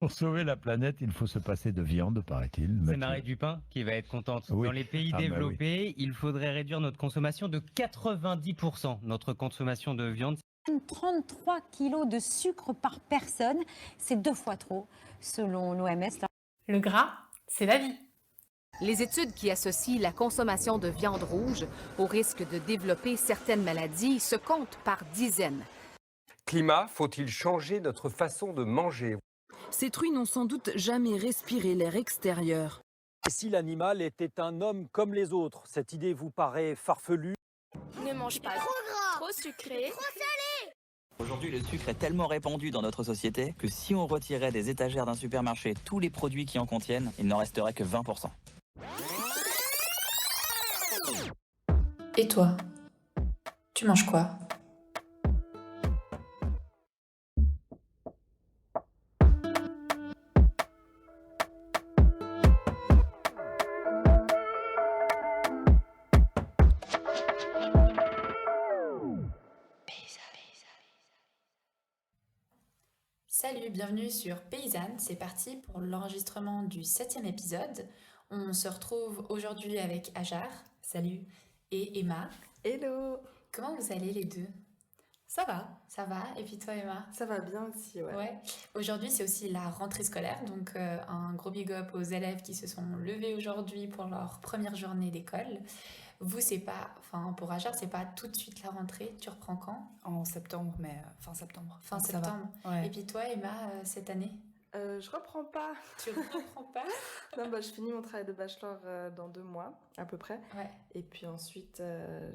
Pour sauver la planète, il faut se passer de viande, paraît-il. C'est Mathieu. Marie Dupin qui va être contente. Oui. Dans les pays Ah bah oui. développés, il faudrait réduire notre consommation de 90%. Notre consommation de viande, 33 kilos de sucre par personne, c'est 2 fois trop, selon l'OMS. Le gras, c'est la vie. Les études qui associent la consommation de viande rouge au risque de développer certaines maladies se comptent par dizaines. Climat, faut-il changer notre façon de manger ? Ces truies n'ont sans doute jamais respiré l'air extérieur. Si l'animal était un homme comme les autres, cette idée vous paraît farfelue? Ne mange pas trop gras, trop sucré, trop salé. Aujourd'hui, le sucre est tellement répandu dans notre société que si on retirait des étagères d'un supermarché tous les produits qui en contiennent, il n'en resterait que 20%. Et toi, tu manges quoi? Salut, bienvenue sur Paysanne, c'est parti pour l'enregistrement du 7e épisode. On se retrouve aujourd'hui avec Ajar, salut, et Emma. Hello! Comment vous allez les deux? Ça va? Ça va? Et puis toi Emma? Ça va bien aussi, ouais. Ouais. Aujourd'hui c'est aussi la rentrée scolaire, donc un gros big up aux élèves qui se sont levés aujourd'hui pour leur première journée d'école. Vous, c'est pas, enfin pour Ajar, c'est pas tout de suite la rentrée, tu reprends quand? En septembre, mais fin septembre. Fin Donc ça va. septembre. Ouais. Et puis toi Emma, cette année? Je reprends pas. Tu reprends pas? Non, bah, je finis mon travail de bachelor dans 2 mois, à peu près. Ouais. Et puis ensuite,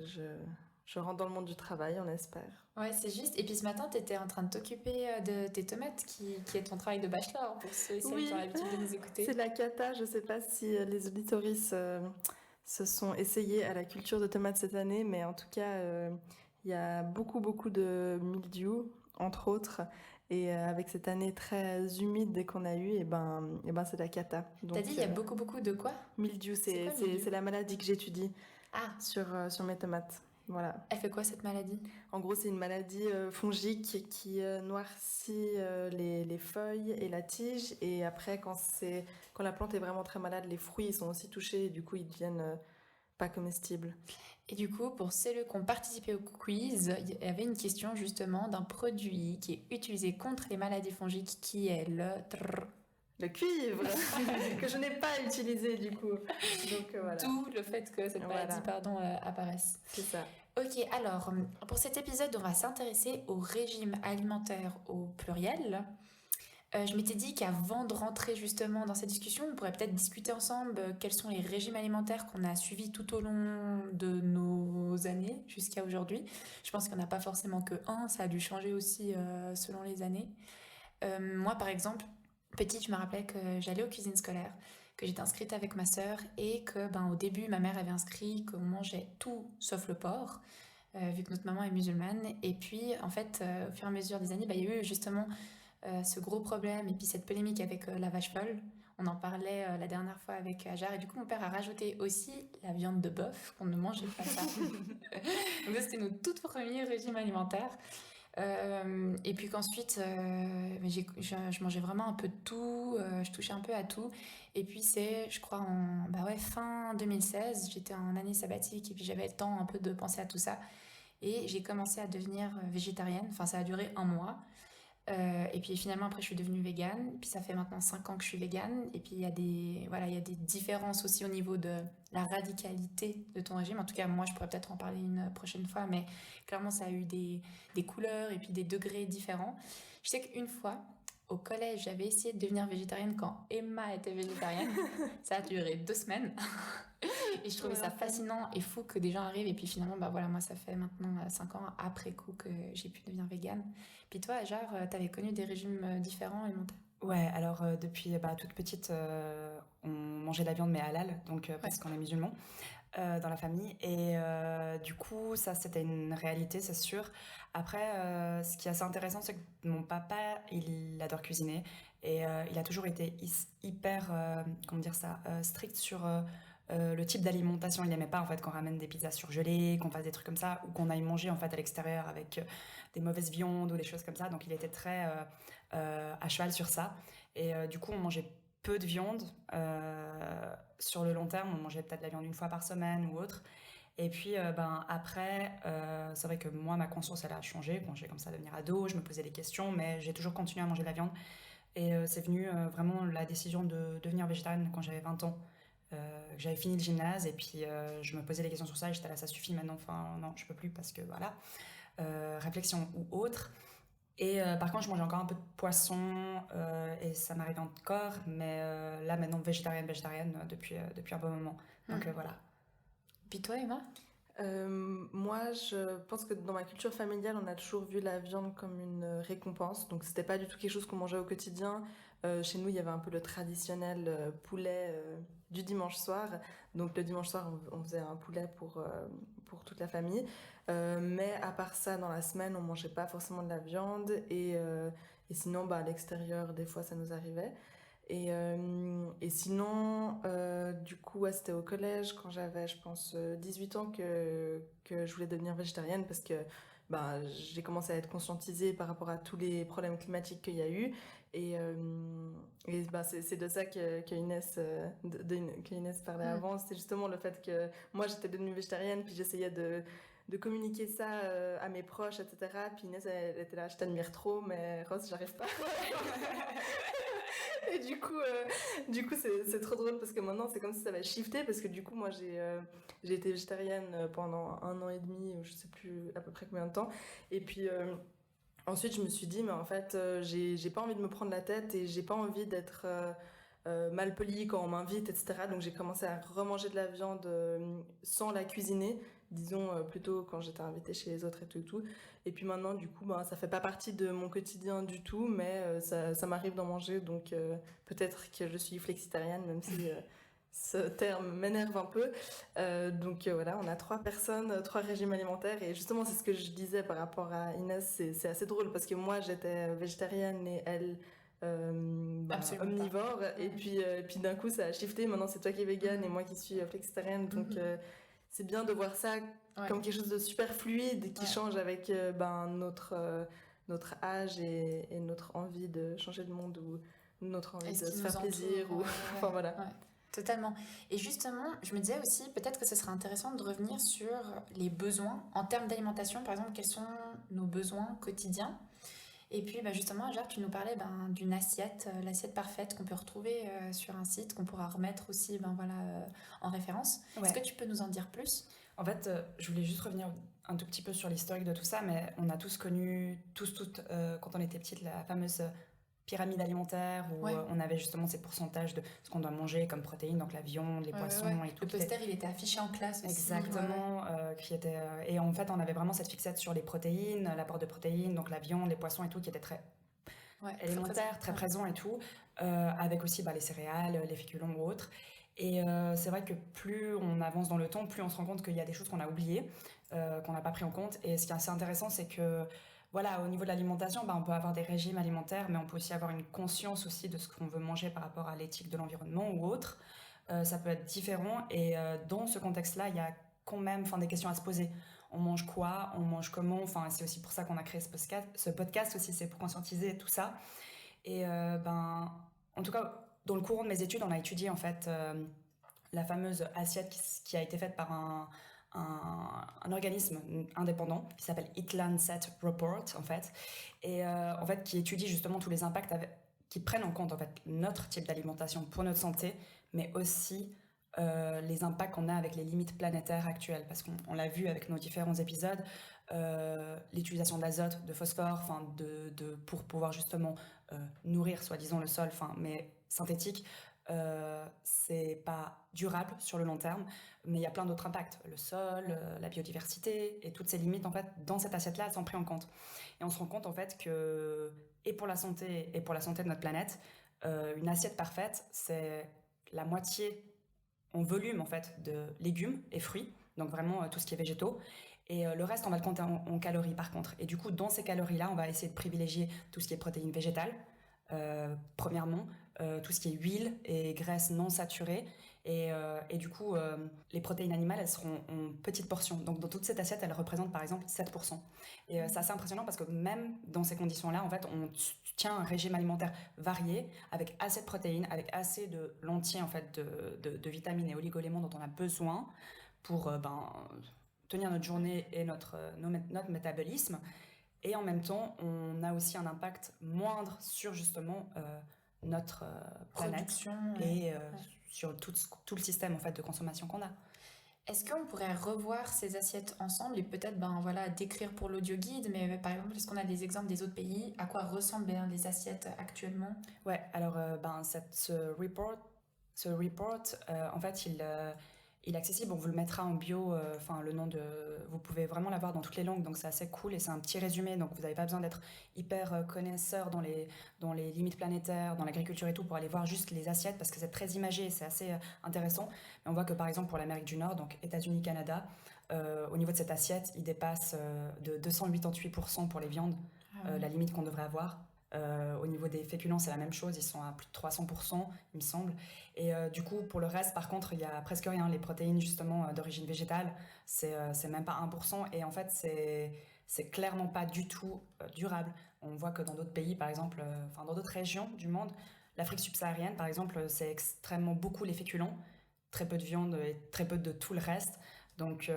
je rentre dans le monde du travail, on espère. Ouais, c'est juste. Et puis ce matin, tu étais en train de t'occuper de tes tomates, qui est ton travail de bachelor, pour ceux et celles Oui. qui ont l'habitude de nous écouter. C'est la cata, je sais pas si les auditoristes se sont essayés à la culture de tomates cette année, mais en tout cas, il y a beaucoup de mildiou, entre autres. Et avec cette année très humide qu'on a eue, et ben c'est la cata. T'as dit il y a beaucoup de quoi? Mildiou, C'est quoi, mildiou? c'est la maladie que j'étude Ah, sur mes tomates. Voilà. elle fait quoi cette maladie? En gros, c'est une maladie fongique qui noircit les feuilles et la tige. Et après, quand la plante est vraiment très malade, les fruits ils sont aussi touchés et du coup, ils deviennent pas comestibles. Et du coup, pour ceux qui ont participé au quiz, il y avait une question justement d'un produit qui est utilisé contre les maladies fongiques, qui est le cuivre que je n'ai pas utilisé du coup. Donc voilà. D'où le fait que cette maladie, Voilà. apparaisse. C'est ça. Ok, alors, pour cet épisode, on va s'intéresser au régime alimentaire au pluriel. Je m'étais dit qu'avant de rentrer justement dans cette discussion, on pourrait peut-être discuter ensemble quels sont les régimes alimentaires qu'on a suivis tout au long de nos années jusqu'à aujourd'hui. Je pense qu'il n'y en a pas forcément que un, ça a dû changer aussi selon les années. Moi, par exemple, petite, je me rappelais que j'allais aux cuisines scolaires, que j'étais inscrite avec ma sœur et que au début, ma mère avait inscrit qu'on mangeait tout sauf le porc, vu que notre maman est musulmane. Et puis, en fait, au fur et à mesure des années, il y a eu justement ce gros problème et puis cette polémique avec la vache folle. On en parlait la dernière fois avec Ajar et du coup mon père a rajouté aussi la viande de bœuf, qu'on ne mangeait pas ça. Donc ça c'était nos tout premiers régimes alimentaires. Et puis qu'ensuite je mangeais vraiment un peu de tout, je touchais un peu à tout. Et puis c'est, je crois, fin 2016, j'étais en année sabbatique et puis j'avais le temps un peu de penser à tout ça. Et j'ai commencé à devenir végétarienne, enfin ça a duré 1 mois. Et puis finalement après je suis devenue végane, puis ça fait maintenant 5 ans que je suis végane, et puis il y a des différences aussi au niveau de la radicalité de ton régime. En tout cas moi je pourrais peut-être en parler une prochaine fois, mais clairement ça a eu des couleurs et puis des degrés différents. Je sais qu'une fois au collège j'avais essayé de devenir végétarienne quand Emma était végétarienne. Ça a duré 2 semaines. Et je trouvais ça fascinant et fou que des gens arrivent et puis finalement moi ça fait maintenant 5 ans après coup que j'ai pu devenir végane. Puis toi Ajar, t'avais connu des régimes différents alimentaires? Ouais, alors depuis toute petite, on mangeait de la viande mais halal, donc parce qu'on est musulmans dans la famille. Et du coup, ça c'était une réalité, c'est sûr. Après, ce qui est assez intéressant, c'est que mon papa, il adore cuisiner et il a toujours été hyper, strict sur le type d'alimentation. Il n'aimait pas en fait qu'on ramène des pizzas surgelées, qu'on fasse des trucs comme ça, ou qu'on aille manger en fait à l'extérieur avec des mauvaises viandes ou des choses comme ça. Donc il était très à cheval sur ça. Et du coup, on mangeait peu de viande. Sur le long terme, on mangeait peut-être de la viande une fois par semaine ou autre. Et puis après, c'est vrai que moi, ma conscience, elle a changé. Quand j'ai commencé à devenir ado, je me posais des questions, mais j'ai toujours continué à manger de la viande. Et c'est venu vraiment la décision de devenir végétarienne quand j'avais 20 ans. J'avais fini le gymnase et puis je me posais des questions sur ça et j'étais là, ça suffit maintenant, enfin non, je peux plus parce que voilà, réflexion ou autre. Et par contre, je mangeais encore un peu de poisson et ça m'arrive encore, mais là maintenant végétarienne depuis un bon moment. Donc voilà. Puis toi, Emma? Moi, je pense que dans ma culture familiale, on a toujours vu la viande comme une récompense. Donc, c'était pas du tout quelque chose qu'on mangeait au quotidien. Chez nous, il y avait un peu le traditionnel poulet du dimanche soir. Donc, le dimanche soir, on faisait un poulet pour toute la famille. Mais à part ça, dans la semaine, on mangeait pas forcément de la viande. Et sinon, à l'extérieur, des fois, ça nous arrivait. Et sinon, du coup, c'était au collège quand j'avais, je pense, 18 ans que je voulais devenir végétarienne parce que j'ai commencé à être conscientisée par rapport à tous les problèmes climatiques qu'il y a eu. Et c'est de ça que Inès parlait avant. C'était justement le fait que moi, j'étais devenue végétarienne, puis j'essayais de communiquer ça à mes proches, etc. Puis Inès, elle était là, je t'admire trop, mais Rose, j'arrive pas. Et du coup, c'est trop drôle parce que maintenant, c'est comme si ça avait shifté parce que du coup, moi, j'ai été végétarienne pendant 1 an et demi, ou je sais plus à peu près combien de temps. Et puis, ensuite, je me suis dit, mais en fait, j'ai pas envie de me prendre la tête et j'ai pas envie d'être mal polie quand on m'invite, etc. Donc, j'ai commencé à remanger de la viande sans la cuisiner, disons plutôt quand j'étais invitée chez les autres et tout. Et puis maintenant, du coup, ça fait pas partie de mon quotidien du tout, mais ça m'arrive d'en manger, donc peut-être que je suis flexitarienne, même si ce terme m'énerve un peu. Donc voilà, on a 3 personnes, 3 régimes alimentaires, et justement, c'est ce que je disais par rapport à Inès, c'est assez drôle, parce que moi, j'étais végétarienne et elle... omnivore, et puis d'un coup, ça a shifté, maintenant c'est toi qui es végane et moi qui suis flexitarienne, donc... c'est bien de voir ça comme quelque chose de super fluide qui change avec notre âge et notre envie de changer le monde ou notre envie de se faire plaisir. Enfin voilà. Ouais, totalement. Et justement, je me disais aussi, peut-être que ce serait intéressant de revenir sur les besoins en termes d'alimentation. Par exemple, quels sont nos besoins quotidiens? Et puis justement, Gérard, tu nous parlais d'une assiette, l'assiette parfaite qu'on peut retrouver sur un site, qu'on pourra remettre aussi en référence. Ouais. Est-ce que tu peux nous en dire plus? En fait, je voulais juste revenir un tout petit peu sur l'historique de tout ça, mais on a tous connu, toutes, quand on était petites, la fameuse pyramide alimentaire où on avait justement ces pourcentages de ce qu'on doit manger comme protéines, donc la viande, les poissons et tout. Le poster, il était affiché en classe aussi. Exactement, et en fait on avait vraiment cette fixette sur les protéines, l'apport de protéines, donc la viande, les poissons et tout, qui était très élémentaire, très présent et tout, avec aussi les céréales, les féculents ou autres. Et c'est vrai que plus on avance dans le temps, plus on se rend compte qu'il y a des choses qu'on a oubliées, qu'on n'a pas pris en compte. Et ce qui est assez intéressant, c'est que voilà, au niveau de l'alimentation, on peut avoir des régimes alimentaires, mais on peut aussi avoir une conscience aussi de ce qu'on veut manger par rapport à l'éthique de l'environnement ou autre. Ça peut être différent, et dans ce contexte-là, il y a quand même des questions à se poser. On mange quoi? On mange comment? C'est aussi pour ça qu'on a créé ce podcast aussi, c'est pour conscientiser tout ça. Et en tout cas, dans le courant de mes études, on a étudié en fait la fameuse assiette qui a été faite par un organisme indépendant qui s'appelle Eat Lancet Report en fait, et en fait qui étudie justement tous les impacts qui prennent en compte en fait notre type d'alimentation pour notre santé, mais aussi les impacts qu'on a avec les limites planétaires actuelles, parce qu'on l'a vu avec nos différents épisodes, l'utilisation d'azote, de phosphore, pour pouvoir justement nourrir soi-disant le sol, mais synthétique, c'est pas durable sur le long terme, mais il y a plein d'autres impacts, le sol, la biodiversité, et toutes ces limites en fait dans cette assiette-là, elles sont prises en compte. Et on se rend compte en fait que, et pour la santé de notre planète, une assiette parfaite, c'est la moitié en volume en fait de légumes et fruits, donc vraiment tout ce qui est végétaux, et le reste on va le compter en calories par contre. Et du coup dans ces calories-là, on va essayer de privilégier tout ce qui est protéines végétales, premièrement, tout ce qui est huile et graisse non saturée. Et du coup, les protéines animales, elles seront en petites portions. Donc, dans toute cette assiette, elles représentent par exemple 7%. Et c'est assez impressionnant parce que même dans ces conditions-là, en fait, on tient un régime alimentaire varié, avec assez de protéines, avec assez de lentilles, en fait, de vitamines et oligoéléments dont on a besoin pour tenir notre journée et notre métabolisme. Et en même temps, on a aussi un impact moindre sur justement notre planète et sur tout le système en fait de consommation qu'on a. Est-ce qu'on pourrait revoir ces assiettes ensemble et peut-être décrire pour l'audio guide, mais par exemple, est-ce qu'on a des exemples des autres pays? À quoi ressemblent les assiettes actuellement? Ouais, alors ce report, en fait, il est accessible, on vous le mettra en bio, le nom vous pouvez vraiment l'avoir dans toutes les langues, donc c'est assez cool et c'est un petit résumé, donc vous n'avez pas besoin d'être hyper connaisseur dans les limites planétaires, dans l'agriculture et tout, pour aller voir juste les assiettes, parce que c'est très imagé et c'est assez intéressant. Mais on voit que par exemple pour l'Amérique du Nord, donc États-Unis, Canada, au niveau de cette assiette, il dépasse de 288% pour les viandes, la limite qu'on devrait avoir. Au niveau des féculents, c'est la même chose, ils sont à plus de 300%, il me semble. Et du coup, pour le reste, par contre, il y a presque rien. Les protéines, justement, d'origine végétale, c'est même pas 1%. Et en fait, c'est clairement pas du tout durable. On voit que dans d'autres pays, par exemple, dans d'autres régions du monde, l'Afrique subsaharienne, par exemple, c'est extrêmement beaucoup les féculents, très peu de viande et très peu de tout le reste. Donc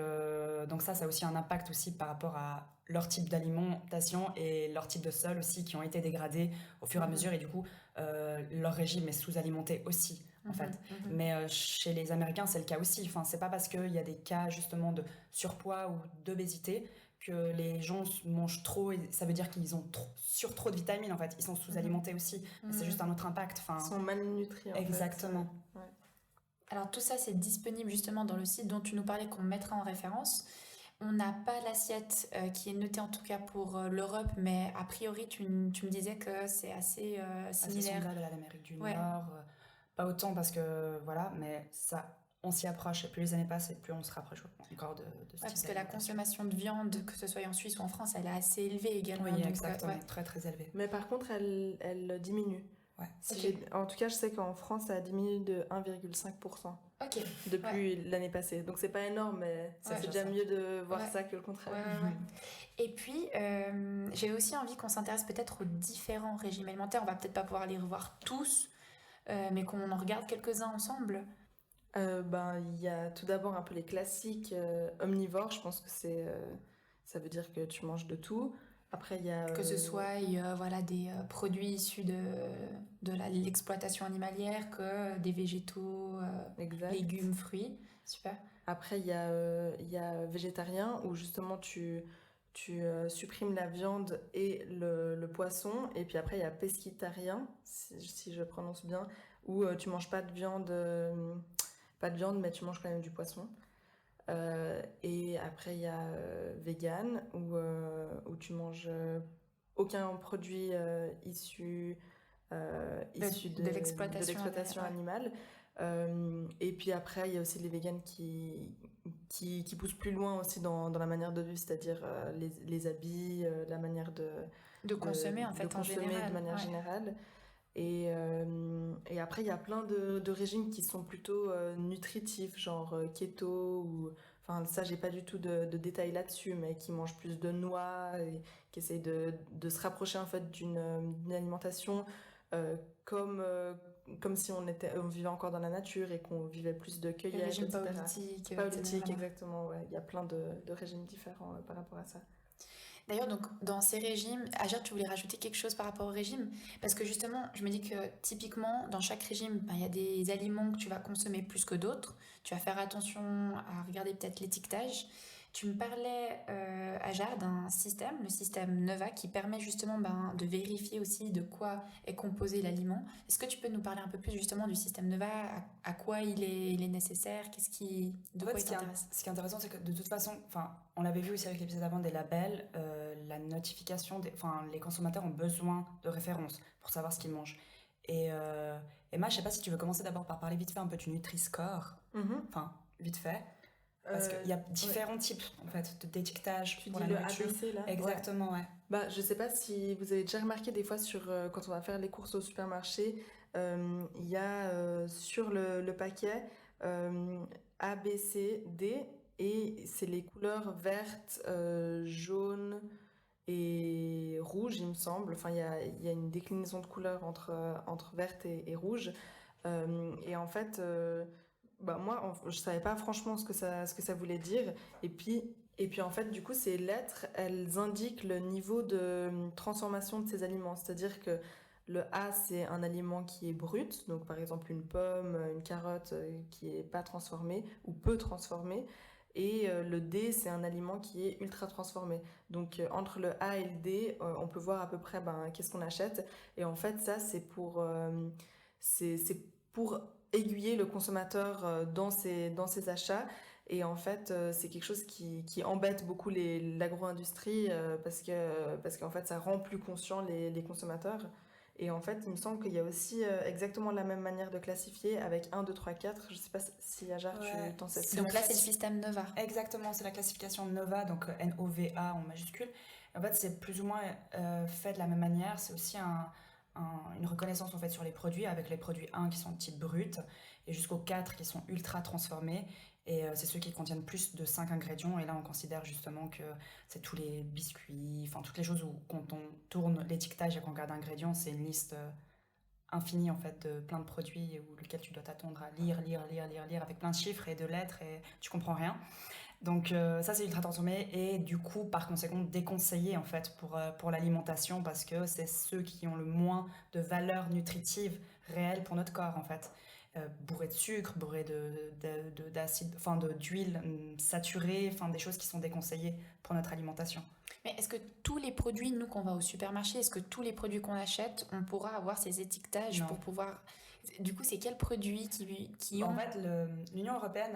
ça a aussi un impact aussi par rapport à leur type d'alimentation et leur type de sol aussi qui ont été dégradés au fur et à mesure et du coup leur régime est sous-alimenté aussi en fait. Mais chez les Américains c'est le cas aussi, c'est pas parce qu'il y a des cas justement de surpoids ou d'obésité que les gens mangent trop et ça veut dire qu'ils ont trop de vitamines en fait, ils sont sous-alimentés aussi, c'est juste un autre impact. Ils sont malnutris en exactement. fait. Ouais. Alors tout ça c'est disponible justement dans le site dont tu nous parlais qu'on mettra en référence. On n'a pas l'assiette qui est notée en tout cas pour l'Europe, mais a priori tu me disais que c'est assez similaire. Assez semblable à l'Amérique du Nord, pas autant parce que voilà, mais ça, on s'y approche et plus les années passent et plus on se rapproche encore de ce type parce que la consommation de viande, que ce soit en Suisse ou en France, elle est assez élevée également. Oui, donc, exactement, très très élevée. Mais par contre, elle diminue. Ouais. En tout cas, je sais qu'en France, ça a diminué de 1,5% depuis l'année passée. Donc, c'est pas énorme, mais c'est déjà mieux de voir ça que le contraire. Et puis, j'avais aussi envie qu'on s'intéresse peut-être aux différents régimes alimentaires. On va peut-être pas pouvoir les revoir tous, mais qu'on en regarde quelques-uns ensemble. Il y a tout d'abord un peu les classiques omnivores. Je pense que ça veut dire que tu manges de tout. Après, il y a... Que ce soit des produits issus de l'exploitation animalière, que des végétaux, légumes, fruits. Super. Après, il y a végétarien, où justement tu supprimes la viande et le poisson. Et puis après, il y a pescitarien, si je prononce bien, où tu manges pas de viande, mais tu manges quand même du poisson. Et après il y a vegan où tu manges aucun produit issu de l'exploitation animale. Et puis après il y a aussi les véganes qui poussent plus loin aussi dans la manière de vivre, c'est-à-dire les habits, la manière de consommer en fait en général, de manière générale. Et après, il y a plein de régimes qui sont plutôt nutritifs, genre keto, ou... Enfin, ça, j'ai pas du tout de détails là-dessus, mais qui mangent plus de noix et qui essayent de se rapprocher, en fait, d'une alimentation comme si on vivait encore dans la nature et qu'on vivait plus de cueillette, etc. Paléolithique, exactement, ouais. Il y a plein de régimes différents par rapport à ça. D'ailleurs, donc, dans ces régimes, Ajar, tu voulais rajouter quelque chose par rapport au régime? Parce que justement, je me dis que typiquement, dans chaque régime, il y a des aliments que tu vas consommer plus que d'autres. Tu vas faire attention à regarder peut-être l'étiquetage. Tu me parlais, Ajar, d'un système, le système Nova, qui permet justement de vérifier aussi de quoi est composé l'aliment. Est-ce que tu peux nous parler un peu plus justement du système Nova, à quoi il est nécessaire, de quoi il t'intéresse? Ce qui est intéressant, c'est que de toute façon, on l'avait vu aussi avec l'épisode avant des labels, la notification, les consommateurs ont besoin de références pour savoir ce qu'ils mangent. Et Emma, je sais pas si tu veux commencer d'abord par parler vite fait un peu du Nutri-Score, vite fait. Parce qu'il y a différents types en fait d'étiquetage pour la nourriture. ABC là. Exactement, ouais. Je sais pas si vous avez déjà remarqué des fois quand on va faire les courses au supermarché, il y a sur le paquet A, B, C, D, et c'est les couleurs vertes, jaune et rouge, il me semble. Enfin, il y a une déclinaison de couleurs entre verte et rouge. Et en fait, moi, je savais pas franchement ce que ça voulait dire. Et puis en fait, du coup, ces lettres, elles indiquent le niveau de transformation de ces aliments. C'est-à-dire que le A, c'est un aliment qui est brut, donc par exemple une pomme, une carotte qui est pas transformée ou peu transformée. Et le D, c'est un aliment qui est ultra transformé. Donc entre le A et le D, on peut voir à peu près qu'est-ce qu'on achète. Et en fait, ça, c'est pour aiguiller le consommateur dans ses achats. Et en fait, c'est quelque chose qui embête beaucoup l'agro-industrie parce qu'en fait, ça rend plus conscients les consommateurs. Et en fait, il me semble qu'il y a aussi exactement la même manière de classifier avec 1, 2, 3, 4. Je ne sais pas si Hajar, tu t'en sais. Donc là, c'est le système Nova. Exactement, c'est la classification Nova, donc N-O-V-A en majuscule. En fait, c'est plus ou moins fait de la même manière. C'est aussi une reconnaissance en fait sur les produits, avec les produits 1 qui sont type brut et jusqu'aux 4 qui sont ultra transformés. Et c'est ceux qui contiennent plus de 5 ingrédients. Et là, on considère justement que c'est tous les biscuits, enfin toutes les choses où quand on tourne l'étiquetage et qu'on regarde ingrédients, c'est une liste infinie en fait de plein de produits où lequel tu dois t'attendre à lire avec plein de chiffres et de lettres et tu comprends rien. Donc ça c'est ultra transformé et du coup par conséquent déconseillé en fait pour l'alimentation parce que c'est ceux qui ont le moins de valeur nutritive réelle pour notre corps en fait. Bourré de sucre, bourré d'acide, enfin d'huile saturée, enfin des choses qui sont déconseillées pour notre alimentation. Mais est-ce que tous les produits, nous, qu'on va au supermarché, est-ce que tous les produits qu'on achète, on pourra avoir ces étiquetages pour pouvoir... Du coup, c'est quels produits qui ont... En fait, l'Union européenne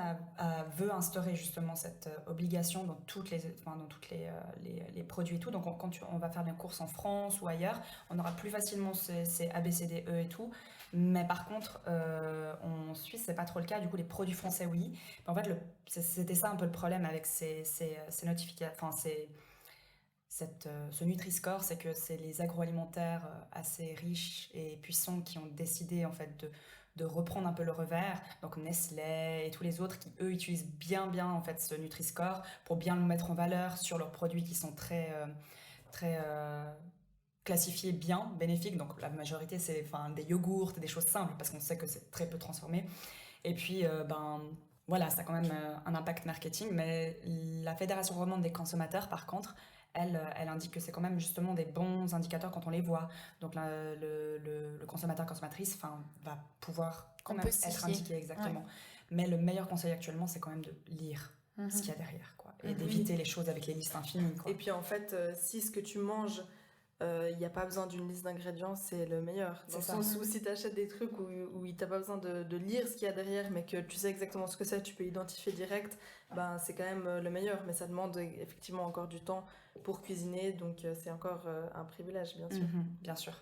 veut instaurer justement cette obligation dans toutes les produits et tout. Donc, quand on va faire les courses en France ou ailleurs, on aura plus facilement ces A, B, C, D, E et tout. Mais par contre, en Suisse, c'est pas trop le cas. Du coup, les produits français, oui. Mais en fait, c'était ça un peu le problème avec ces notifications... Enfin, ce Nutri-Score, c'est que c'est les agroalimentaires assez riches et puissants qui ont décidé en fait de reprendre un peu le revers. Donc Nestlé et tous les autres qui eux utilisent bien en fait ce Nutri-Score pour bien le mettre en valeur sur leurs produits qui sont très classifiés bien, bénéfiques. Donc la majorité c'est des yogourts, des choses simples parce qu'on sait que c'est très peu transformé. Et puis voilà, ça a quand même un impact marketing. Mais la Fédération romande des consommateurs, par contre, elle indique que c'est quand même justement des bons indicateurs quand on les voit. Donc le consommateur-consommatrice va pouvoir quand même être indiqué exactement. Ouais. Mais le meilleur conseil actuellement, c'est quand même de lire ce qu'il y a derrière, quoi, et d'éviter les choses avec les listes infinies, quoi. Et puis en fait, si ce que tu manges, il n'y a pas besoin d'une liste d'ingrédients, c'est le meilleur. Dans le sens où si tu achètes des trucs où tu n'as pas besoin de lire ce qu'il y a derrière, mais que tu sais exactement ce que c'est, tu peux identifier direct, c'est quand même le meilleur. Mais ça demande effectivement encore du temps pour cuisiner, donc c'est encore un privilège, bien sûr. Bien sûr.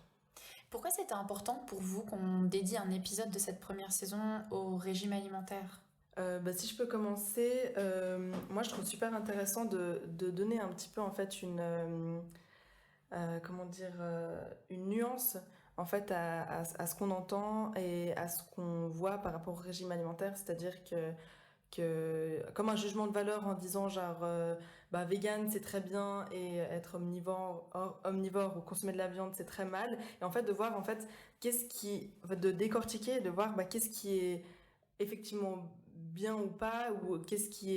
Pourquoi c'était important pour vous qu'on dédie un épisode de cette première saison au régime alimentaire ? Si je peux commencer, moi je trouve super intéressant de donner un petit peu en fait une nuance en fait à ce qu'on entend et à ce qu'on voit par rapport au régime alimentaire, c'est-à-dire que comme un jugement de valeur en disant genre vegan c'est très bien et être omnivore ou consommer de la viande c'est très mal, et en fait de voir en fait de décortiquer, de voir qu'est-ce qui est effectivement bien ou pas, ou qu'est-ce qui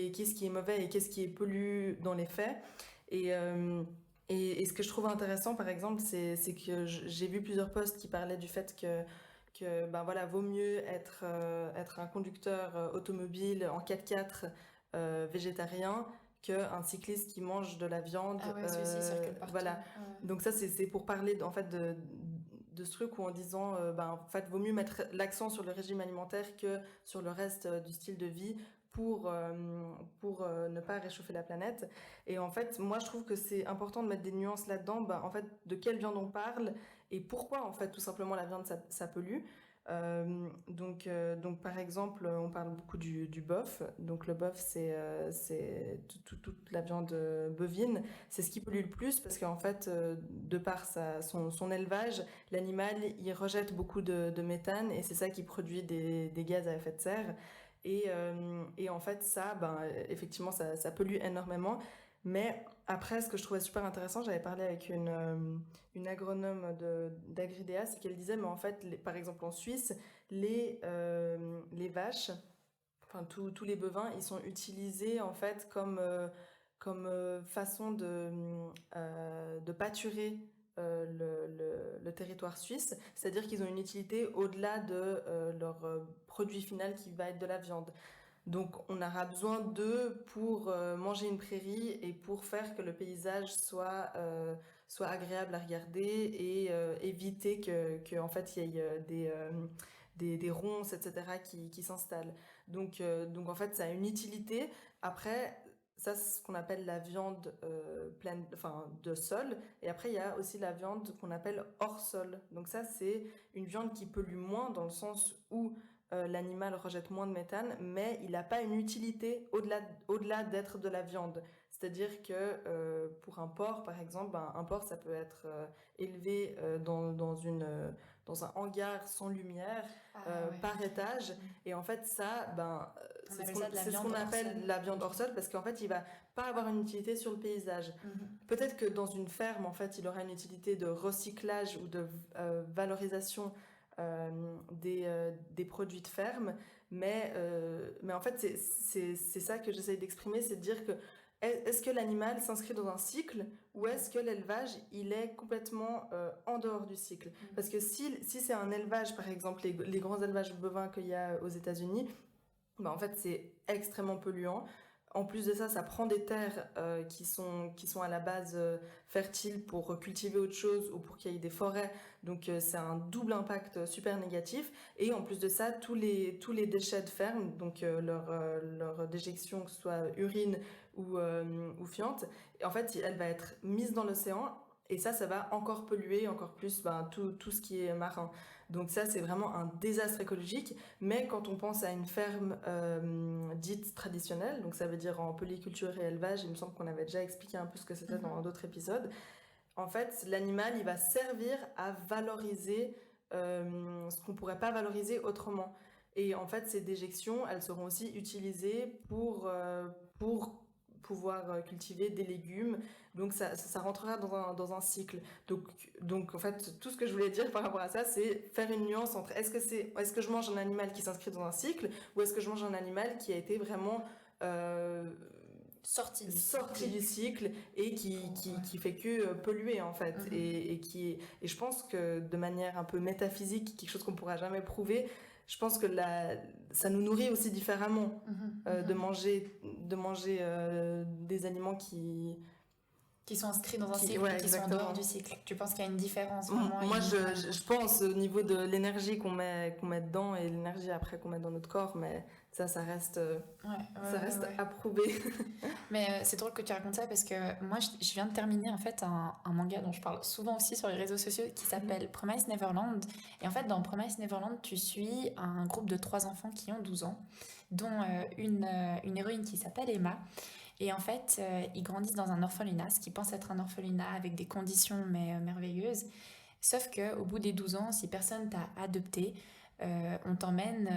est mauvais et qu'est-ce qui est pollu dans les faits. Et ce que je trouve intéressant, par exemple, c'est que j'ai vu plusieurs posts qui parlaient du fait que vaut mieux être un conducteur automobile en 4x4 végétarien qu'un cycliste qui mange de la viande. Ah ouais, celui-ci circule partout. Voilà. Ouais. Donc ça, c'est pour parler en fait de ce truc où en disant en fait vaut mieux mettre l'accent sur le régime alimentaire que sur le reste du style de vie pour ne pas réchauffer la planète. Et en fait, moi, je trouve que c'est important de mettre des nuances là-dedans, en fait, de quelle viande on parle et pourquoi, en fait, tout simplement, la viande, ça pollue. Donc, par exemple, on parle beaucoup du bœuf. Donc, le bœuf, c'est toute la viande bovine. C'est ce qui pollue le plus parce qu'en fait, de par son élevage, l'animal, il rejette beaucoup de méthane et c'est ça qui produit des gaz à effet de serre. Et en fait, ça, effectivement, ça pollue énormément. Mais après, ce que je trouvais super intéressant, j'avais parlé avec une agronome d'Agridea, c'est qu'elle disait, mais en fait, par exemple en Suisse, les vaches, enfin tous les bovins, ils sont utilisés en fait comme façon de pâturer le territoire suisse, c'est-à-dire qu'ils ont une utilité au-delà de leur produit final qui va être de la viande. Donc on aura besoin d'eux pour manger une prairie et pour faire que le paysage soit agréable à regarder et éviter que en fait il y ait des ronces, etc. qui s'installent. Donc en fait ça a une utilité. Après, ça c'est ce qu'on appelle la viande de sol. Et après il y a aussi la viande qu'on appelle hors sol. Donc ça c'est une viande qui pollue moins dans le sens où l'animal rejette moins de méthane, mais il n'a pas une utilité au-delà d'être de la viande. C'est-à-dire que pour un porc, par exemple, un porc, ça peut être élevé dans un hangar sans lumière, par étage. Et en fait, ça, c'est ce qu'on appelle la viande hors sol, parce qu'en fait, il va pas avoir une utilité sur le paysage. Peut-être que dans une ferme, en fait, il aura une utilité de recyclage ou de valorisation des produits de ferme, mais en fait c'est ça que j'essaye d'exprimer, c'est de dire que est-ce que l'animal s'inscrit dans un cycle ou est-ce que l'élevage il est complètement en dehors du cycle, parce que si c'est un élevage, par exemple les grands élevages bovins qu'il y a aux États-Unis, en fait c'est extrêmement polluant. En plus de ça, ça prend des terres qui sont à la base fertiles pour cultiver autre chose ou pour qu'il y ait des forêts. Donc c'est un double impact super négatif. Et en plus de ça, tous les déchets de ferme, donc leur déjection, que ce soit urine ou fiente, en fait, elle va être mise dans l'océan. Et ça va encore polluer encore plus tout ce qui est marin. Donc ça, c'est vraiment un désastre écologique. Mais quand on pense à une ferme dite traditionnelle, donc ça veut dire en polyculture et élevage, il me semble qu'on avait déjà expliqué un peu ce que c'était dans d'autres épisodes, en fait, l'animal, il va servir à valoriser ce qu'on ne pourrait pas valoriser autrement. Et en fait, ces déjections, elles seront aussi utilisées pour pouvoir cultiver des légumes. Donc ça rentrera dans un cycle. Donc en fait, tout ce que je voulais dire par rapport à ça, c'est faire une nuance entre est-ce que je mange un animal qui s'inscrit dans un cycle ou est-ce que je mange un animal qui a été vraiment sorti du cycle et qui fait que polluer en fait. Et je pense que de manière un peu métaphysique, quelque chose qu'on pourra jamais prouver, je pense que ça nous nourrit aussi différemment de manger des aliments qui sont inscrits dans un cycle, qui sont en exactement. dehors du cycle. Tu penses qu'il y a une différence Moi, je pense au niveau de l'énergie qu'on met dedans et l'énergie après qu'on met dans notre corps, mais ça reste à prouver. Mais c'est drôle que tu racontes ça parce que moi, je viens de terminer en fait un manga dont je parle souvent aussi sur les réseaux sociaux qui s'appelle Promise Neverland. Et en fait, dans Promise Neverland, tu suis un groupe de 3 enfants qui ont 12 ans, dont une héroïne qui s'appelle Emma. Et en fait, ils grandissent dans un orphelinat, ce qui pense être un orphelinat avec des conditions mais merveilleuses. Sauf qu'au bout des 12 ans, si personne t'a adopté, on t'emmène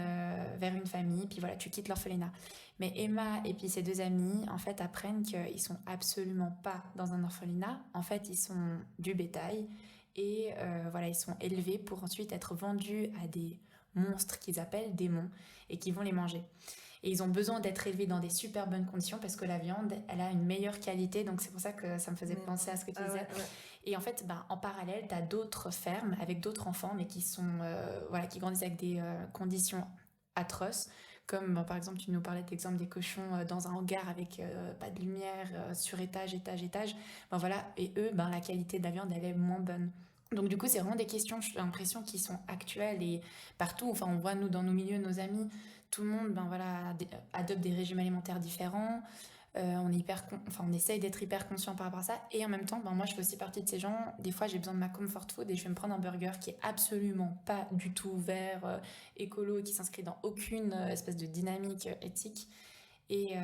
vers une famille, puis voilà, tu quittes l'orphelinat. Mais Emma et puis ses 2 amis, en fait, apprennent qu'ils sont absolument pas dans un orphelinat. En fait, ils sont du bétail et voilà, ils sont élevés pour ensuite être vendus à des monstres qu'ils appellent démons et qui vont les manger. Et ils ont besoin d'être élevés dans des super bonnes conditions parce que la viande, elle a une meilleure qualité. Donc c'est pour ça que ça me faisait penser à ce que tu disais. Ouais. Et en fait, en parallèle, tu as d'autres fermes avec d'autres enfants, mais qui sont qui grandissent avec des conditions atroces. Comme par exemple, tu nous parlais d'exemple des cochons dans un hangar avec pas de lumière, sur étage. Et eux, la qualité de la viande, elle est moins bonne. Donc du coup, c'est vraiment des questions, j'ai l'impression, qui sont actuelles et partout. Enfin, on voit, nous, dans nos milieux, nos amis, tout le monde adopte des régimes alimentaires différents. On essaye d'être hyper conscient par rapport à ça. Et en même temps, moi, je fais aussi partie de ces gens. Des fois, j'ai besoin de ma comfort food et je vais me prendre un burger qui est absolument pas du tout vert, écolo, et qui s'inscrit dans aucune espèce de dynamique éthique. Et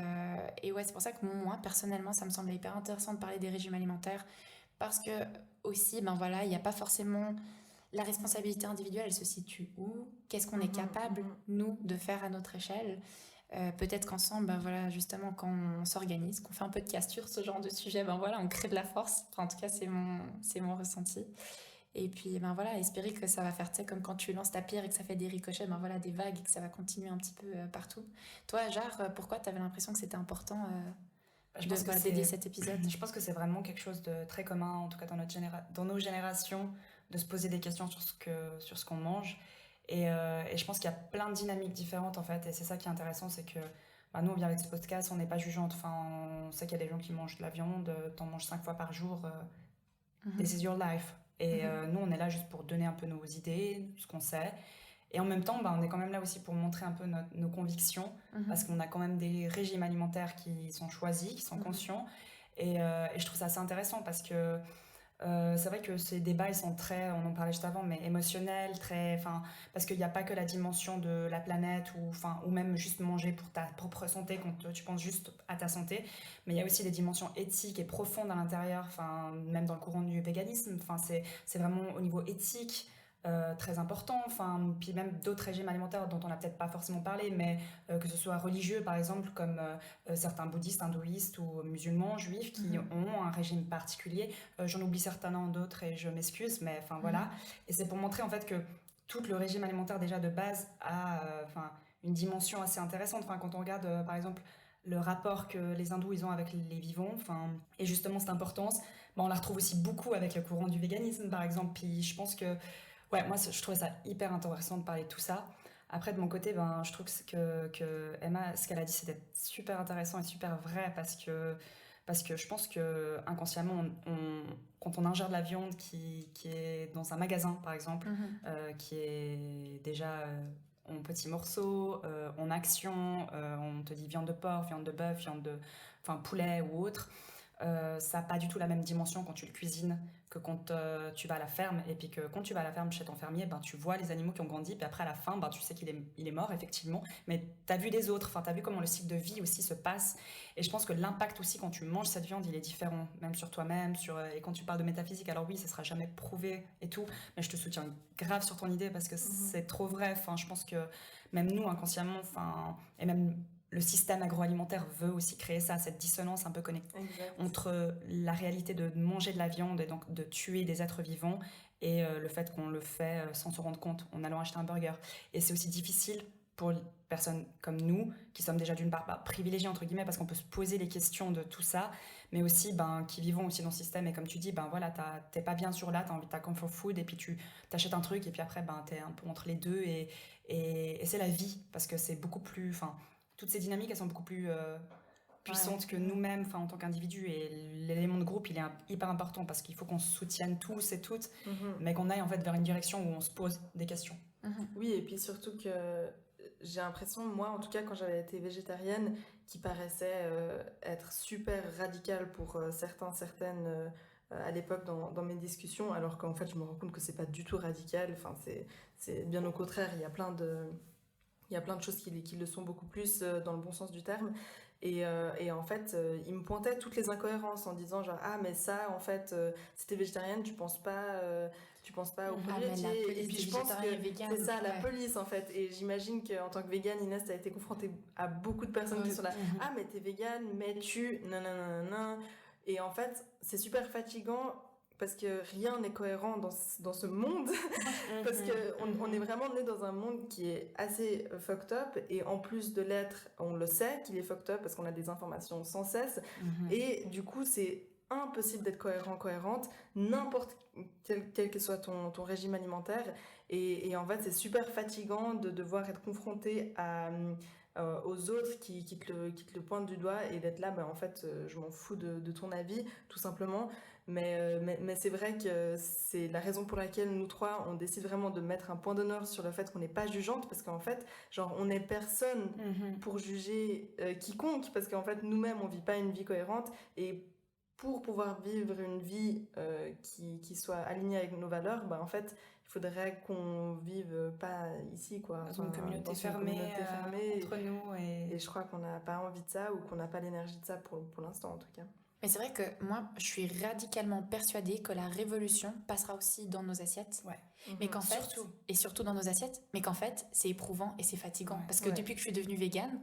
ouais, c'est pour ça que moi, personnellement, ça me semble hyper intéressant de parler des régimes alimentaires. Parce que aussi, il n'y a pas forcément... La responsabilité individuelle, elle se situe où? Qu'est-ce qu'on est capable, nous, de faire à notre échelle? Peut-être qu'ensemble, justement, quand on s'organise, qu'on fait un peu de casse sur ce genre de sujet, on crée de la force. Enfin, en tout cas, c'est mon ressenti. Et puis, espérer que ça va faire, tu sais, comme quand tu lances ta pierre et que ça fait des ricochets, des vagues et que ça va continuer un petit peu partout. Toi, Jare, pourquoi tu avais l'impression que c'était important de dédier cet épisode? Je pense que c'est vraiment quelque chose de très commun, en tout cas dans nos générations, de se poser des questions sur ce qu'on mange. Et je pense qu'il y a plein de dynamiques différentes, en fait. Et c'est ça qui est intéressant, c'est que nous, on vient avec ce podcast, on n'est pas jugeante. Enfin, on sait qu'il y a des gens qui mangent de la viande, t'en manges 5 fois par jour. This is your life. Et nous, on est là juste pour donner un peu nos idées, ce qu'on sait. Et en même temps, on est quand même là aussi pour montrer un peu nos convictions, parce qu'on a quand même des régimes alimentaires qui sont choisis, qui sont conscients. Et je trouve ça assez intéressant parce que c'est vrai que ces débats, ils sont très, on en parlait juste avant, mais émotionnels, parce qu'il n'y a pas que la dimension de la planète ou même juste manger pour ta propre santé quand tu penses juste à ta santé, mais il y a aussi des dimensions éthiques et profondes à l'intérieur, même dans le courant du véganisme, c'est vraiment au niveau éthique. Très important, puis même d'autres régimes alimentaires dont on n'a peut-être pas forcément parlé, mais que ce soit religieux par exemple, comme certains bouddhistes, hindouistes ou musulmans, juifs qui ont un régime particulier. J'en oublie certainement d'autres et je m'excuse, mais voilà. Et c'est pour montrer en fait que tout le régime alimentaire déjà de base a une dimension assez intéressante. Quand on regarde par exemple le rapport que les hindous ils ont avec les vivants, et justement cette importance, on la retrouve aussi beaucoup avec le courant du véganisme par exemple. Puis je pense que moi, je trouvais ça hyper intéressant de parler de tout ça. Après, de mon côté, je trouve que Emma, ce qu'elle a dit, c'était super intéressant et super vrai parce que je pense que inconsciemment, quand on ingère de la viande qui est dans un magasin, par exemple, qui est déjà en petits morceaux, en action, on te dit viande de porc, viande de bœuf, poulet ou autre. Ça n'a pas du tout la même dimension quand tu le cuisines que quand tu vas à la ferme, et puis que quand tu vas à la ferme chez ton fermier, tu vois les animaux qui ont grandi, puis après à la fin tu sais qu'il est mort effectivement, mais tu as vu les autres, tu as vu comment le cycle de vie aussi se passe. Et je pense que l'impact aussi quand tu manges cette viande il est différent, même sur toi-même, et quand tu parles de métaphysique, alors oui ça sera jamais prouvé et tout, mais je te soutiens grave sur ton idée parce que c'est trop vrai. Je pense que même nous inconsciemment, et même le système agroalimentaire veut aussi créer ça, cette dissonance un peu connectée entre la réalité de manger de la viande et donc de tuer des êtres vivants et le fait qu'on le fait sans se rendre compte en allant acheter un burger. Et c'est aussi difficile pour les personnes comme nous, qui sommes déjà d'une part privilégiées entre guillemets parce qu'on peut se poser les questions de tout ça, mais aussi qui vivons aussi dans ce système. Et comme tu dis, t'es pas bien sûr là, t'as envie de ta comfort food et puis tu t'achètes un truc et puis après t'es un peu entre les deux et c'est la vie parce que c'est beaucoup plus... toutes ces dynamiques, elles sont beaucoup plus puissantes que nous-mêmes, en tant qu'individus. Et l'élément de groupe, il est hyper important parce qu'il faut qu'on se soutienne tous et toutes, mais qu'on aille en fait vers une direction où on se pose des questions. Oui, et puis surtout que j'ai l'impression, moi en tout cas, quand j'avais été végétarienne, qui paraissait être super radical pour certaines à l'époque dans mes discussions, alors qu'en fait je me rends compte que c'est pas du tout radical. C'est bien au contraire, il y a plein de choses qui le sont beaucoup plus dans le bon sens du terme. Et en fait, il me pointait toutes les incohérences en disant genre ah mais ça en fait si t'es végétarienne tu penses pas au produit. Et puis je pense que c'est ça la police en fait. Et j'imagine qu'en tant que végane, Inès, t'as été confrontée à beaucoup de personnes qui sont là ah mais t'es végane mais tu non. Et en fait c'est super fatigant parce que rien n'est cohérent dans ce monde parce qu'on est vraiment né dans un monde qui est assez fucked up, et en plus de l'être, on le sait qu'il est fucked up parce qu'on a des informations sans cesse, et du coup c'est impossible d'être cohérente, n'importe quel que soit ton régime alimentaire, et en fait c'est super fatigant de devoir être confronté aux autres qui te le pointent du doigt et d'être là, en fait je m'en fous de ton avis tout simplement. Mais c'est vrai que c'est la raison pour laquelle nous trois, on décide vraiment de mettre un point d'honneur sur le fait qu'on n'est pas jugeante, parce qu'en fait, genre, on n'est personne pour juger quiconque, parce qu'en fait, nous-mêmes, on vit pas une vie cohérente, et pour pouvoir vivre une vie qui soit alignée avec nos valeurs, bah, en fait, il faudrait qu'on vive pas ici, quoi. Dans une communauté fermée, entre nous. Et je crois qu'on n'a pas envie de ça, ou qu'on n'a pas l'énergie de ça pour l'instant, en tout cas. Mais c'est vrai que moi, je suis radicalement persuadée que la révolution passera aussi dans nos assiettes. Ouais. Mais qu'en fait, surtout dans nos assiettes, mais qu'en fait, c'est éprouvant et c'est fatigant. Parce que depuis que je suis devenue végane,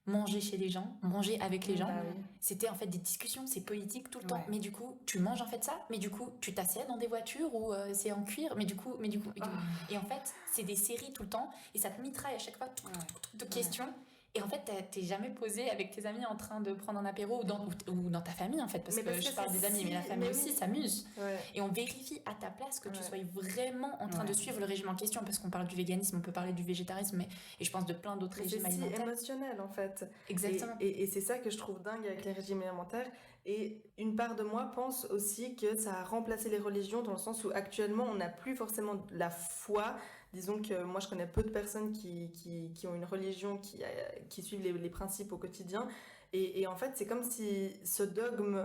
manger chez les gens, manger avec les gens, c'était en fait des discussions, c'est politique tout le temps. Mais du coup, tu manges en fait ça, mais du coup, tu t'assieds dans des voitures où c'est en cuir, mais du coup. Et en fait, c'est des séries tout le temps, et ça te mitraille à chaque fois de questions. Et en fait, t'es jamais posé avec tes amis en train de prendre un apéro ou dans ta famille, en fait. Parce que je parle des amis, mais la famille aussi s'amuse. Et on vérifie à ta place que tu sois vraiment en train de suivre le régime en question. Parce qu'on parle du véganisme, on peut parler du végétarisme, et je pense de plein d'autres régimes alimentaires. C'est émotionnel, en fait. Exactement. Et c'est ça que je trouve dingue avec les régimes alimentaires. Et une part de moi pense aussi que ça a remplacé les religions, dans le sens où actuellement, on n'a plus forcément la foi. Disons que moi, je connais peu de personnes qui ont une religion, qui suivent les principes au quotidien. Et en fait, c'est comme si ce dogme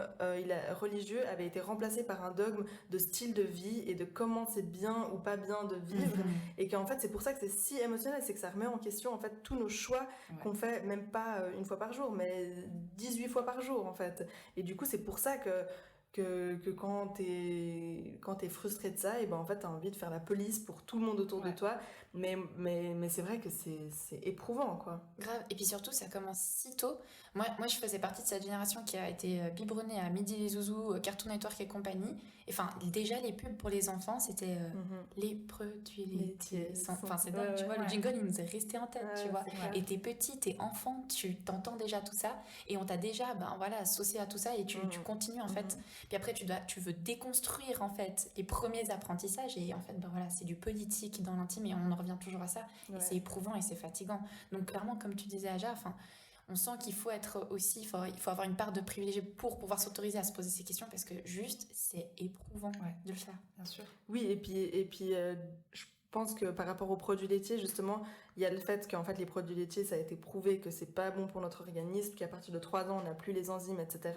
religieux avait été remplacé par un dogme de style de vie et de comment c'est bien ou pas bien de vivre. Et qu'en fait, c'est pour ça que c'est si émotionnel, c'est que ça remet en question en fait tous nos choix qu'on fait, même pas une fois par jour, mais 18 fois par jour en fait. Et du coup, c'est pour ça que quand t'es frustré de ça, et ben en fait t'as envie de faire la police pour tout le monde autour de toi, mais c'est vrai que c'est éprouvant, quoi. Grave. Et puis surtout, ça commence si tôt. Moi je faisais partie de cette génération qui a été biberonnée à Midi les Zouzous, Cartoon Network et compagnie. Enfin, déjà les pubs pour les enfants, c'était les produits laitiers. Enfin, c'est dingue, tu vois, le jingle il nous est resté en tête, tu vois. Et t'es petit, t'es enfant, tu t'entends déjà tout ça, et on t'a déjà associé à tout ça, et tu continues en fait. Puis après, tu veux déconstruire en fait les premiers apprentissages, et en fait, c'est du politique dans l'intime, et on en revient toujours à ça. Et c'est éprouvant et c'est fatigant. Donc clairement, comme tu disais, Aja, on sent qu'il faut être aussi, il faut avoir une part de privilégié pour pouvoir s'autoriser à se poser ces questions, parce que juste, c'est éprouvant de le faire. Bien sûr. Oui, et puis je pense que par rapport aux produits laitiers, justement, il y a le fait qu'en fait les produits laitiers, ça a été prouvé que c'est pas bon pour notre organisme, qu'à partir de 3 ans, on n'a plus les enzymes, etc.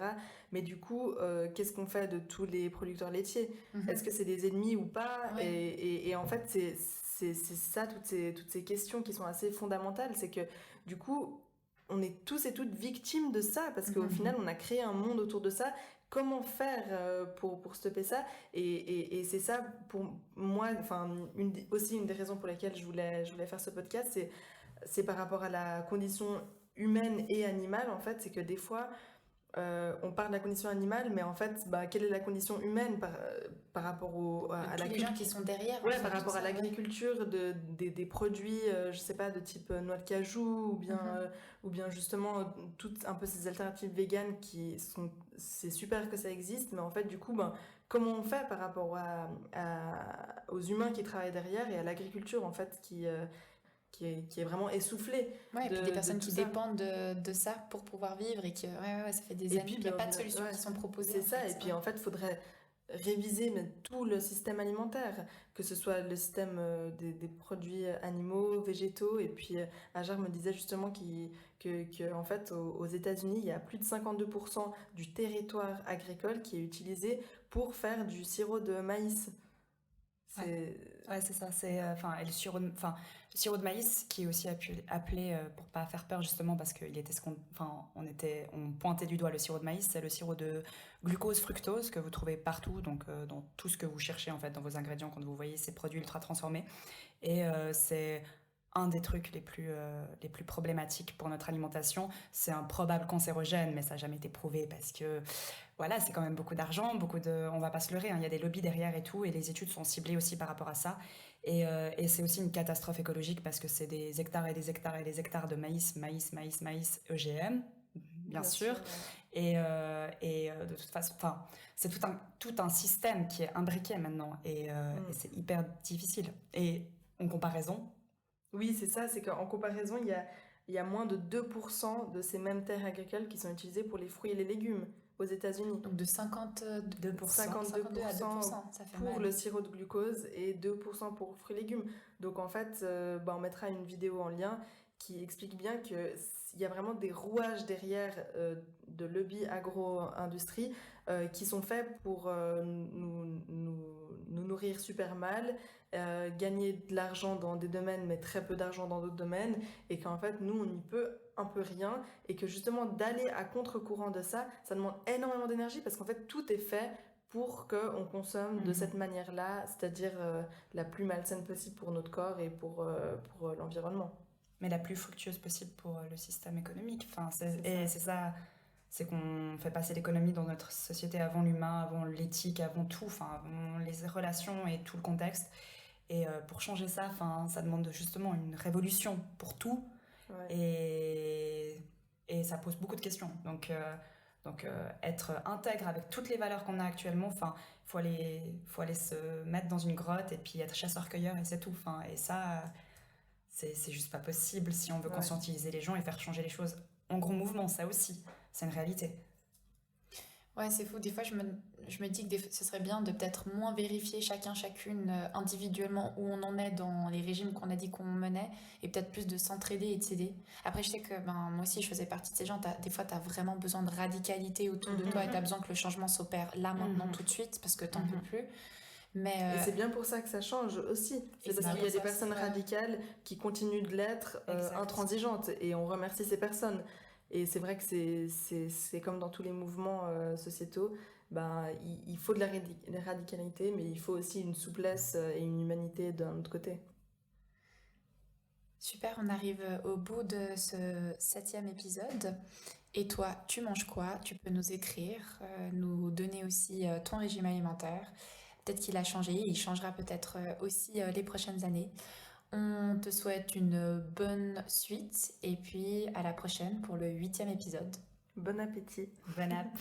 Mais du coup, qu'est-ce qu'on fait de tous les producteurs laitiers ? Est-ce que c'est des ennemis ou pas ? Et en fait, c'est ça, toutes ces questions qui sont assez fondamentales, c'est que du coup, on est tous et toutes victimes de ça, parce qu'au final, on a créé un monde autour de ça. Comment faire pour stopper ça ? Et c'est ça, pour moi, aussi une des raisons pour lesquelles je voulais faire ce podcast, c'est par rapport à la condition humaine et animale, en fait, c'est que des fois, on parle de la condition animale, mais en fait, quelle est la condition humaine par rapport à la les gens qui sont derrière, par rapport à l'agriculture des produits, je sais pas, de type noix de cajou, ou bien justement toutes un peu ces alternatives véganes c'est super que ça existe, mais en fait du coup comment on fait par rapport aux humains qui travaillent derrière, et à l'agriculture en fait qui est vraiment essoufflée. Et puis des personnes qui dépendent de ça pour pouvoir vivre, et que ça fait des années qu'il n'y a pas de solutions qui sont proposées. C'est ça, et puis en fait, il faudrait réviser tout le système alimentaire, que ce soit le système des produits animaux, végétaux, et puis Ajar me disait justement que en fait, aux États-Unis, il y a plus de 52% du territoire agricole qui est utilisé pour faire du sirop de maïs. C'est ça. C'est et le sirop de maïs, qui est aussi appelé pour pas faire peur, justement, parce qu'il était on pointait du doigt le sirop de maïs. C'est le sirop de glucose fructose que vous trouvez partout, donc dans tout ce que vous cherchez en fait dans vos ingrédients quand vous voyez ces produits ultra transformés. Et c'est un des trucs les plus problématiques pour notre alimentation. C'est un probable cancérogène, mais ça n'a jamais été prouvé, parce que voilà, c'est quand même beaucoup d'argent, on va pas se leurrer, il y a des lobbies derrière et tout, et les études sont ciblées aussi par rapport à ça. Et c'est aussi une catastrophe écologique, parce que c'est des hectares et des hectares et des hectares de maïs EGM, bien sûr. Et de toute façon, c'est tout un système qui est imbriqué maintenant, et c'est hyper difficile. Et en comparaison, oui, c'est ça, c'est qu'en comparaison, il y a moins de 2% de ces mêmes terres agricoles qui sont utilisées pour les fruits et les légumes. aux États-Unis. Donc de 52%, 52% à 2%, ça fait pour mal. le sirop de glucose et 2% pour fruits et légumes. Donc en fait, on mettra une vidéo en lien qui explique bien qu'il y a vraiment des rouages derrière de lobby agro-industrie qui sont faits pour nous nourrir super mal, gagner de l'argent dans des domaines mais très peu d'argent dans d'autres domaines, et qu'en fait nous on n'y peut un peu rien, et que justement d'aller à contre-courant de ça demande énormément d'énergie, parce qu'en fait tout est fait pour qu'on consomme de cette manière-là, c'est-à-dire la plus malsaine possible pour notre corps et pour l'environnement. Mais la plus fructueuse possible pour le système économique. Enfin, c'est ça, c'est qu'on fait passer l'économie dans notre société avant l'humain, avant l'éthique, avant tout, enfin, avant les relations et tout le contexte. Et pour changer ça, enfin, ça demande justement une révolution pour tout. Ouais. Et ça pose beaucoup de questions. Donc être intègre avec toutes les valeurs qu'on a actuellement, enfin, faut aller se mettre dans une grotte et puis être chasseur-cueilleur et c'est tout. Enfin, et ça, c'est juste pas possible si on veut conscientiser les gens et faire changer les choses en gros mouvement. Ça aussi, c'est une réalité. Ouais, c'est fou. Des fois, je me dis que ce serait bien de peut-être moins vérifier chacune individuellement où on en est dans les régimes qu'on a dit qu'on menait, et peut-être plus de s'entraider et de s'aider. Après, je sais que moi aussi, je faisais partie de ces gens. Des fois, tu as vraiment besoin de radicalité autour de toi, et tu as besoin que le changement s'opère là, maintenant, tout de suite, parce que t'en peux plus. Mais et c'est bien pour ça que ça change aussi. C'est parce qu'il y a des personnes radicales qui continuent de l'être intransigeantes, et on remercie ces personnes. Et c'est vrai que c'est comme dans tous les mouvements sociétaux, il faut de la radicalité, mais il faut aussi une souplesse et une humanité d'un autre côté. Super, on arrive au bout de ce 7e épisode. Et toi, tu manges quoi? Tu peux nous écrire, nous donner aussi ton régime alimentaire. Peut-être qu'il a changé, il changera peut-être aussi les prochaines années. On te souhaite une bonne suite et puis à la prochaine pour le 8e épisode. Bon appétit. Bon app.